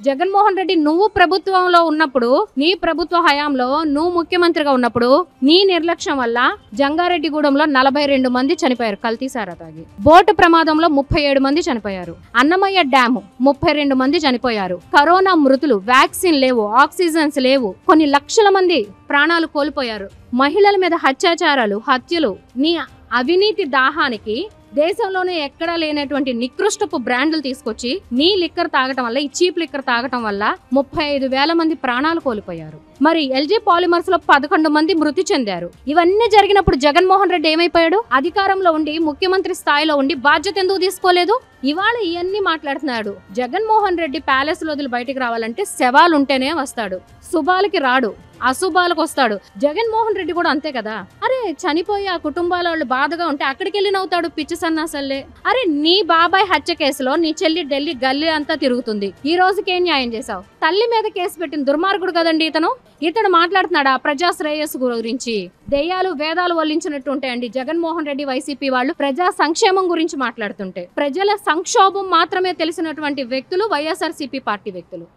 జగన్మోహన్ రెడ్డి నువ్వు ప్రభుత్వంలో ఉన్నప్పుడు, నీ ప్రభుత్వ హయాంలో నువ్వు ముఖ్యమంత్రిగా ఉన్నప్పుడు నీ నిర్లక్ష్యం వల్ల జంగారెడ్డిగూడెంలో 42 మంది చనిపోయారు కల్తీసారా తాగి. బోటు ప్రమాదంలో 37 మంది చనిపోయారు. అన్నమయ్య డ్యాము 32 మంది చనిపోయారు. కరోనా మృతులు, వ్యాక్సిన్ లేవు, ఆక్సిజన్స్ లేవు, కొన్ని లక్షల మంది ప్రాణాలు కోల్పోయారు. మహిళల మీద అత్యాచారాలు, హత్యలు. నీ అవినీతి దాహానికి దేశంలోనే ఎక్కడా లేనటువంటి నికృష్టపు బ్రాండ్లు తీసుకొచ్చి నీ లిక్కర్ తాగటం వల్ల, ఈ చీప్ లిక్కర్ తాగటం వల్ల 35,000 మంది ప్రాణాలు కోల్పోయారు. మరి ఎల్జీ పాలిమర్స్ లో 11 మంది మృతి చెందారు. ఇవన్నీ జరిగినప్పుడు జగన్మోహన్ రెడ్డి ఏమైపోయాడు? అధికారంలో ఉండి, ముఖ్యమంత్రి స్థాయిలో ఉండి బాధ్యత ఎందుకు తీసుకోలేదు? ఇవాళ ఇవన్నీ మాట్లాడుతున్నాడు. జగన్మోహన్ రెడ్డి ప్యాలెస్ లో వదిలి బయటికి రావాలంటే శవాలు ఉంటేనే వస్తాడు, శుభాలకి రాడు, అశుభాలకు వస్తాడు. జగన్మోహన్ రెడ్డి కూడా అంతే కదా. అరే చనిపోయి ఆ కుటుంబాల వాళ్ళు బాధగా ఉంటే అక్కడికి వెళ్ళి నవ్వుతాడు పిచ్చి సన్నాసల్లే. అరే నీ బాబాయ్ హత్య కేసులో నీ చెల్లి ఢిల్లీ గల్లీ అంతా తిరుగుతుంది. ఈ రోజుకి ఏం న్యాయం చేశావు? తల్లి మీద కేసు పెట్టిన దుర్మార్గుడు కదండి ఇతడు మాట్లాడుతున్నాడు ఆ ప్రజా శ్రేయస్సు గురించి. దెయ్యాలు వేదాలు వల్లించినట్టు ఉంటాయండి జగన్మోహన్ రెడ్డి వైసీపీ వాళ్ళు ప్రజా సంక్షేమం గురించి మాట్లాడుతుంటే. ప్రజల సంక్షోభం మాత్రమే తెలిసినటువంటి వ్యక్తులు వైఎస్ఆర్సీపీ పార్టీ వ్యక్తులు.